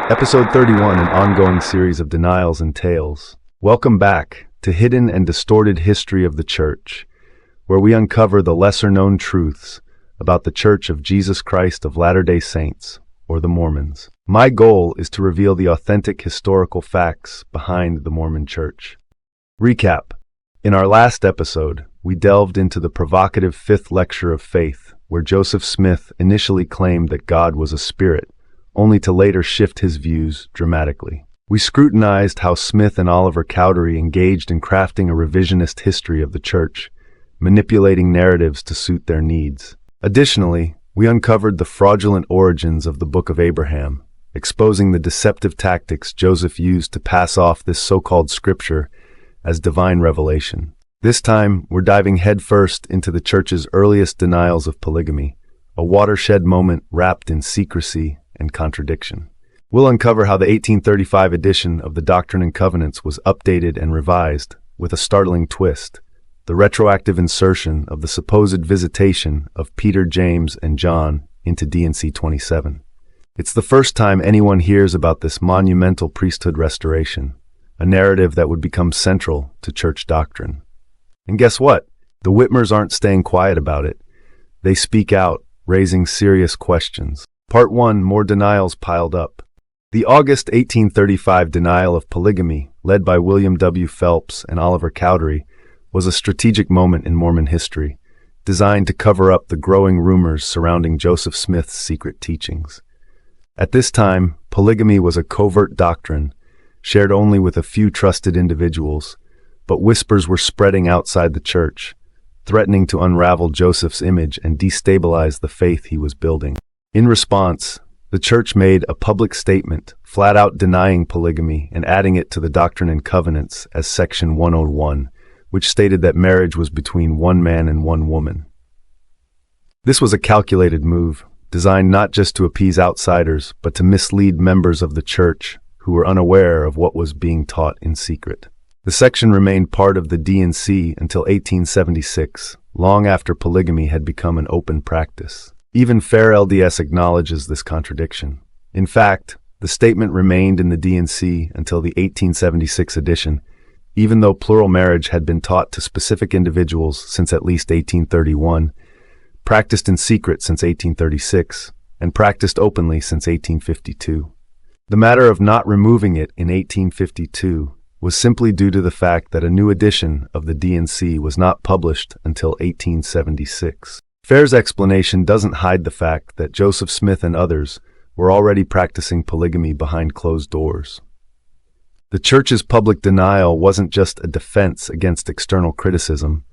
Episode 31, an ongoing series of denials and tales. Welcome back to Hidden and Distorted History of the Church, where we uncover the lesser-known truths about the Church of Jesus Christ of Latter-day Saints, or the Mormons. My goal is to reveal the authentic historical facts behind the Mormon Church. Recap. In our last episode, we delved into the provocative fifth lecture of faith, where Joseph Smith initially claimed that God was a spirit, only to later shift his views dramatically. We scrutinized how Smith and Oliver Cowdery engaged in crafting a revisionist history of the Church, manipulating narratives to suit their needs. Additionally, we uncovered the fraudulent origins of the Book of Abraham, exposing the deceptive tactics Joseph used to pass off this so-called scripture as divine revelation. This time, we're diving headfirst into the Church's earliest denials of polygamy, a watershed moment wrapped in secrecy and contradiction. We'll uncover how the 1835 edition of the Doctrine Covenants was updated and revised with a startling twist, the retroactive insertion of the supposed visitation of Peter, James, and John into D&C 27. It's the first time anyone hears about this monumental priesthood restoration, a narrative that would become central to church doctrine. And guess what? The Whitmers aren't staying quiet about it. They speak out, raising serious questions. Part 1, more denials piled up. The August 1835 denial of polygamy, led by William W. Phelps and Oliver Cowdery, was a strategic moment in Mormon history, designed to cover up the growing rumors surrounding Joseph Smith's secret teachings. At this time, polygamy was a covert doctrine, shared only with a few trusted individuals, but whispers were spreading outside the church, threatening to unravel Joseph's image and destabilize the faith he was building. In response, the church made a public statement, flat out denying polygamy and adding it to the Doctrine Covenants as Section 101, which stated that marriage was between one man and one woman. This was a calculated move, designed not just to appease outsiders, but to mislead members of the church who were unaware of what was being taught in secret. The section remained part of the D&C until 1876, long after polygamy had become an open practice. Even FAIR LDS acknowledges this contradiction. In fact, the statement remained in the D&C until the 1876 edition, even though plural marriage had been taught to specific individuals since at least 1831, practiced in secret since 1836, and practiced openly since 1852. The matter of not removing it in 1852 was simply due to the fact that a new edition of the D&C was not published until 1876. FAIR's explanation doesn't hide the fact that Joseph Smith and others were already practicing polygamy behind closed doors. The church's public denial wasn't just a defense against external criticism.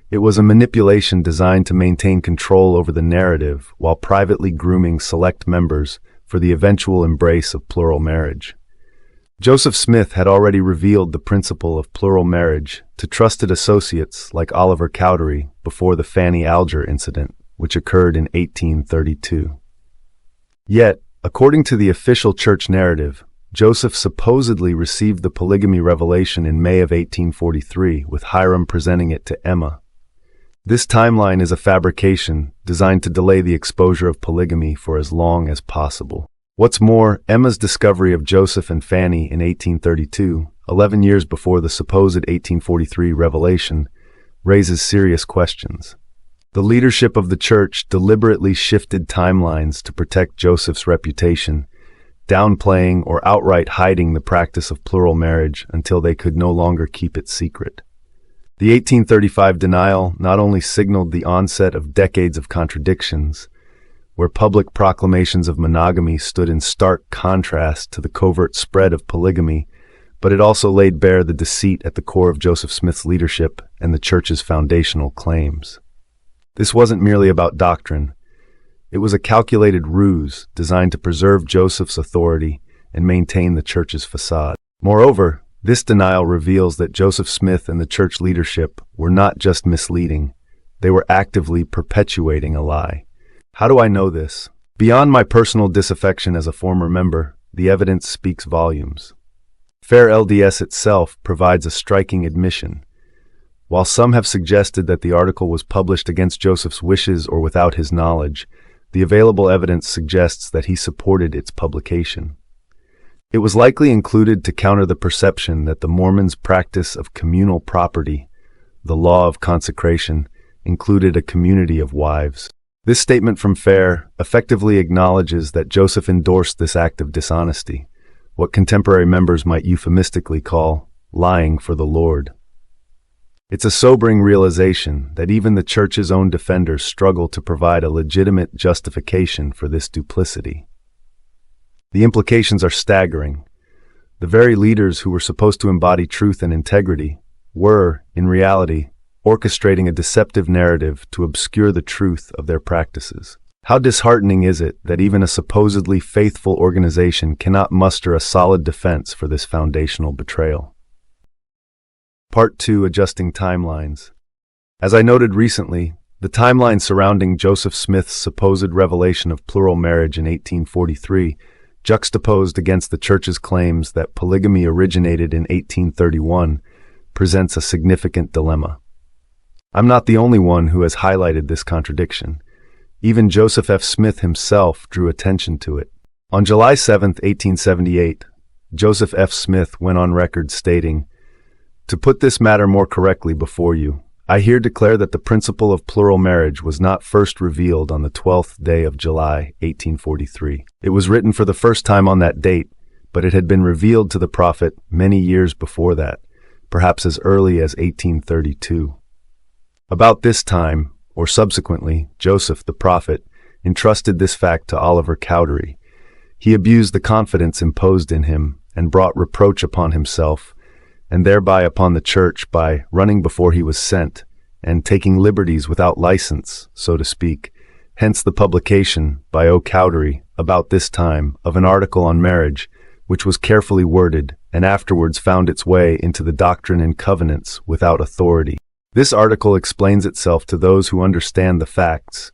It was a manipulation designed to maintain control over the narrative while privately grooming select members for the eventual embrace of plural marriage. Joseph Smith had already revealed the principle of plural marriage to trusted associates like Oliver Cowdery before the Fanny Alger incident, which occurred in 1832. Yet, according to the official church narrative, Joseph supposedly received the polygamy revelation in May of 1843, with Hiram presenting it to Emma. This timeline is a fabrication designed to delay the exposure of polygamy for as long as possible. What's more, Emma's discovery of Joseph and Fanny in 1832, 11 years before the supposed 1843 revelation, raises serious questions. The leadership of the church deliberately shifted timelines to protect Joseph's reputation, downplaying or outright hiding the practice of plural marriage until they could no longer keep it secret. The 1835 denial not only signaled the onset of decades of contradictions, where public proclamations of monogamy stood in stark contrast to the covert spread of polygamy, but it also laid bare the deceit at the core of Joseph Smith's leadership and the church's foundational claims. This wasn't merely about doctrine. It was a calculated ruse designed to preserve Joseph's authority and maintain the church's facade. Moreover, this denial reveals that Joseph Smith and the church leadership were not just misleading, they were actively perpetuating a lie. How do I know this? Beyond my personal disaffection as a former member, the evidence speaks volumes. FAIR LDS itself provides a striking admission. While some have suggested that the article was published against Joseph's wishes or without his knowledge, the available evidence suggests that he supported its publication. It was likely included to counter the perception that the Mormons' practice of communal property, the law of consecration, included a community of wives. This statement from Fair effectively acknowledges that Joseph endorsed this act of dishonesty, what contemporary members might euphemistically call lying for the Lord. It's a sobering realization that even the church's own defenders struggle to provide a legitimate justification for this duplicity. The implications are staggering. The very leaders who were supposed to embody truth and integrity were, in reality, orchestrating a deceptive narrative to obscure the truth of their practices. How disheartening is it that even a supposedly faithful organization cannot muster a solid defense for this foundational betrayal? Part 2. Adjusting timelines. As I noted recently, the timeline surrounding Joseph Smith's supposed revelation of plural marriage in 1843, juxtaposed against the Church's claims that polygamy originated in 1831, presents a significant dilemma. I'm not the only one who has highlighted this contradiction. Even Joseph F. Smith himself drew attention to it. On July 7, 1878, Joseph F. Smith went on record stating, "To put this matter more correctly before you, I here declare that the principle of plural marriage was not first revealed on the 12th day of July, 1843. It was written for the first time on that date, but it had been revealed to the prophet many years before that, perhaps as early as 1832. About this time, or subsequently, Joseph, the prophet, entrusted this fact to Oliver Cowdery. He abused the confidence imposed in him and brought reproach upon himself, and thereby upon the church by running before he was sent, and taking liberties without license, so to speak, hence the publication, by O. Cowdery, about this time, of an article on marriage, which was carefully worded, and afterwards found its way into the Doctrine Covenants without authority. This article explains itself to those who understand the facts,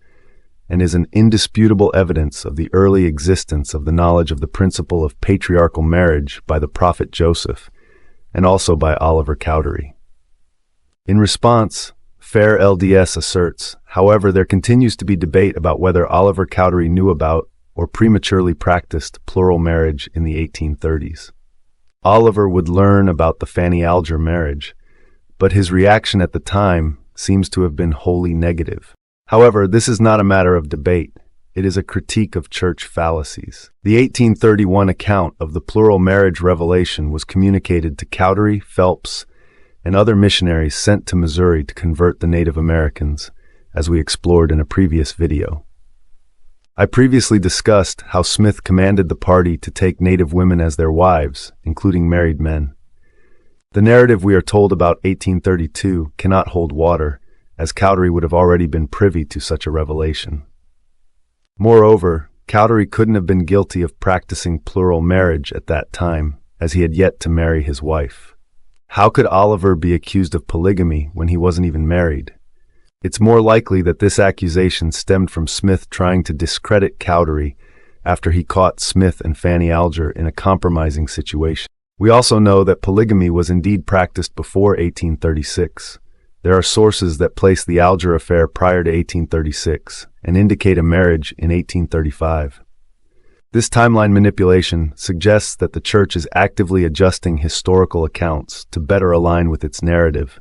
and is an indisputable evidence of the early existence of the knowledge of the principle of patriarchal marriage by the prophet Joseph, and also by Oliver Cowdery. In response, Fair LDS asserts, however, there continues to be debate about whether Oliver Cowdery knew about or prematurely practiced plural marriage in the 1830s. Oliver would learn about the Fanny Alger marriage, but his reaction at the time seems to have been wholly negative. However, this is not a matter of debate. It is a critique of church fallacies. The 1831 account of the plural marriage revelation was communicated to Cowdery, Phelps, and other missionaries sent to Missouri to convert the Native Americans, as we explored in a previous video. I previously discussed how Smith commanded the party to take Native women as their wives, including married men. The narrative we are told about 1832 cannot hold water, as Cowdery would have already been privy to such a revelation. Moreover, Cowdery couldn't have been guilty of practicing plural marriage at that time, as he had yet to marry his wife. How could Oliver be accused of polygamy when he wasn't even married? It's more likely that this accusation stemmed from Smith trying to discredit Cowdery after he caught Smith and Fanny Alger in a compromising situation. We also know that polygamy was indeed practiced before 1836. There are sources that place the Alger affair prior to 1836 and indicate a marriage in 1835. This timeline manipulation suggests that the Church is actively adjusting historical accounts to better align with its narrative,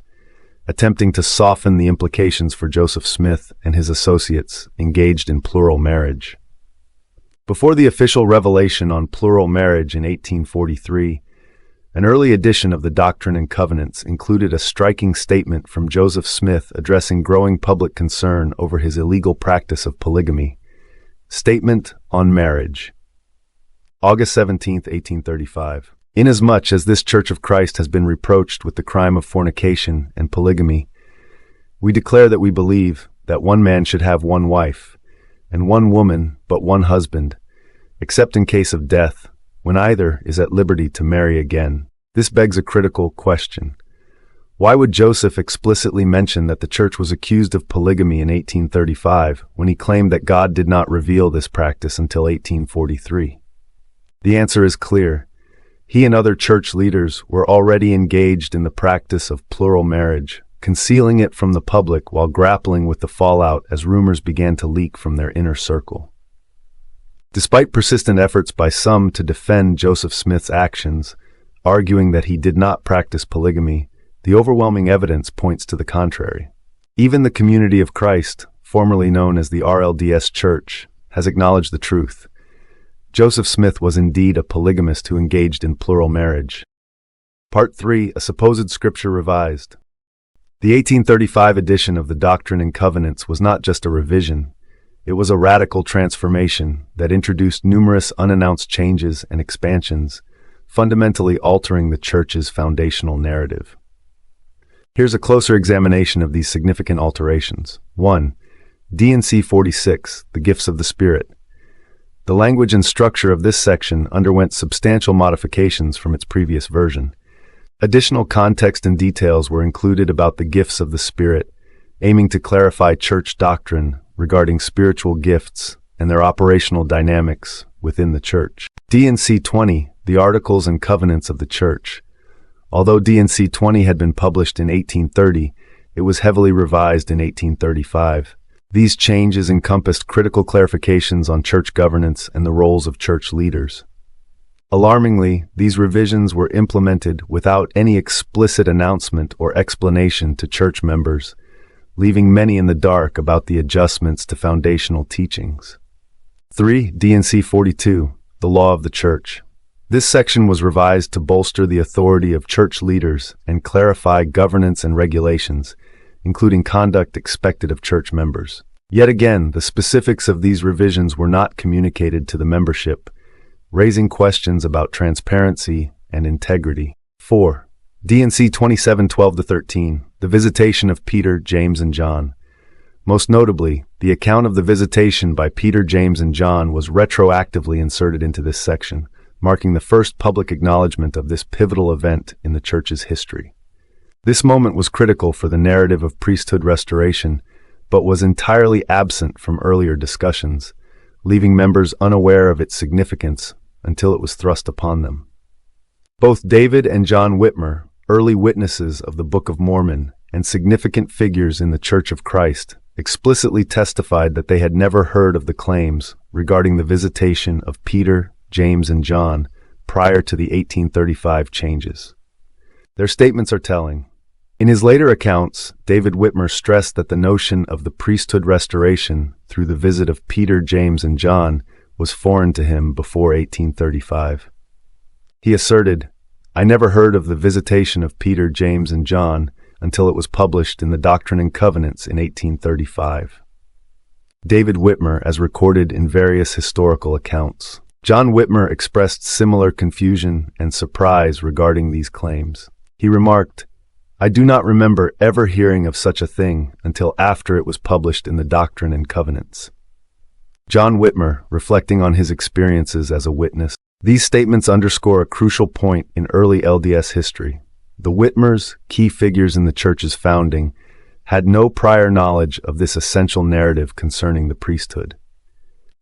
attempting to soften the implications for Joseph Smith and his associates engaged in plural marriage. Before the official revelation on plural marriage in 1843, an early edition of the Doctrine Covenants included a striking statement from Joseph Smith addressing growing public concern over his illegal practice of polygamy. Statement on Marriage. August 17, 1835. Inasmuch as this Church of Christ has been reproached with the crime of fornication and polygamy, we declare that we believe that one man should have one wife, and one woman but one husband, except in case of death, when either is at liberty to marry again. This begs a critical question. Why would Joseph explicitly mention that the church was accused of polygamy in 1835 when he claimed that God did not reveal this practice until 1843? The answer is clear. He and other church leaders were already engaged in the practice of plural marriage, concealing it from the public while grappling with the fallout as rumors began to leak from their inner circle. Despite persistent efforts by some to defend Joseph Smith's actions, arguing that he did not practice polygamy, the overwhelming evidence points to the contrary. Even the Community of Christ, formerly known as the RLDS Church, has acknowledged the truth. Joseph Smith was indeed a polygamist who engaged in plural marriage. Part 3, a supposed scripture revised. The 1835 edition of the Doctrine and Covenants was not just a revision. It was a radical transformation that introduced numerous unannounced changes and expansions, fundamentally altering the Church's foundational narrative. Here's a closer examination of these significant alterations. 1. D&C 46, the Gifts of the Spirit. The language and structure of this section underwent substantial modifications from its previous version. Additional context and details were included about the gifts of the Spirit, aiming to clarify church doctrine regarding spiritual gifts and their operational dynamics within the church. D&C 20, the Articles and Covenants of the Church. Although D&C 20 had been published in 1830, it was heavily revised in 1835. These changes encompassed critical clarifications on church governance and the roles of church leaders. Alarmingly, these revisions were implemented without any explicit announcement or explanation to church members, leaving many in the dark about the adjustments to foundational teachings. 3. D&C 42, the Law of the Church. This section was revised to bolster the authority of church leaders and clarify governance and regulations, including conduct expected of church members. Yet again, the specifics of these revisions were not communicated to the membership, raising questions about transparency and integrity. 4. D&C 27:12-13, the Visitation of Peter, James, and John. Most notably, the account of the visitation by Peter, James, and John was retroactively inserted into this section, marking the first public acknowledgement of this pivotal event in the Church's history. This moment was critical for the narrative of priesthood restoration, but was entirely absent from earlier discussions, leaving members unaware of its significance until it was thrust upon them. Both David and John Whitmer, early witnesses of the Book of Mormon and significant figures in the Church of Christ, explicitly testified that they had never heard of the claims regarding the visitation of Peter, James, and John prior to the 1835 changes. Their statements are telling. In his later accounts, David Whitmer stressed that the notion of the priesthood restoration through the visit of Peter, James, and John was foreign to him before 1835. He asserted, "I never heard of the visitation of Peter, James, and John until it was published in the Doctrine and Covenants in 1835. David Whitmer, as recorded in various historical accounts. John Whitmer expressed similar confusion and surprise regarding these claims. He remarked, "I do not remember ever hearing of such a thing until after it was published in the Doctrine and Covenants." John Whitmer, reflecting on his experiences as a witness. These statements underscore a crucial point in early LDS history. The Whitmers, key figures in the Church's founding, had no prior knowledge of this essential narrative concerning the priesthood.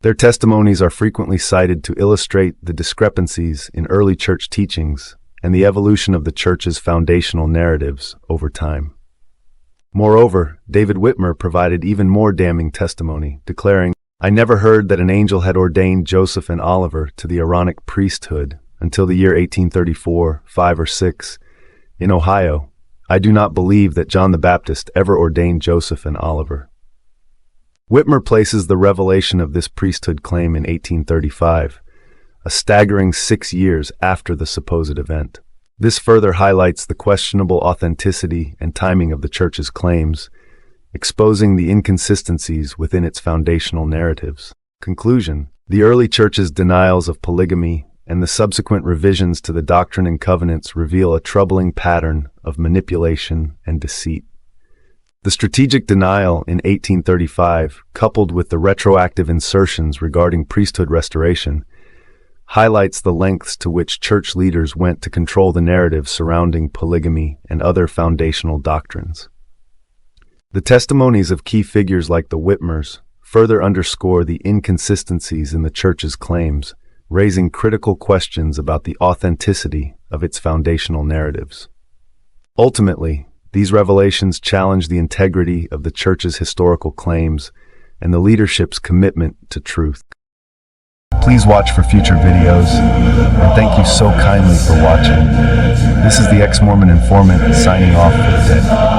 Their testimonies are frequently cited to illustrate the discrepancies in early church teachings and the evolution of the Church's foundational narratives over time. Moreover, David Whitmer provided even more damning testimony, declaring, "I never heard that an angel had ordained Joseph and Oliver to the Aaronic priesthood until the year 1834, 5, or 6. In Ohio, I do not believe that John the Baptist ever ordained Joseph and Oliver." Whitmer places the revelation of this priesthood claim in 1835, a staggering 6 years after the supposed event. This further highlights the questionable authenticity and timing of the Church's claims, exposing the inconsistencies within its foundational narratives. Conclusion: the early Church's denials of polygamy and the subsequent revisions to the Doctrine and Covenants reveal a troubling pattern of manipulation and deceit. The strategic denial in 1835, coupled with the retroactive insertions regarding priesthood restoration, highlights the lengths to which church leaders went to control the narrative surrounding polygamy and other foundational doctrines. The testimonies of key figures like the Whitmers further underscore the inconsistencies in the Church's claims, raising critical questions about the authenticity of its foundational narratives. Ultimately, these revelations challenge the integrity of the Church's historical claims and the leadership's commitment to truth. Please watch for future videos, and thank you so kindly for watching. This is the Ex-Mormon Informant signing off for the day.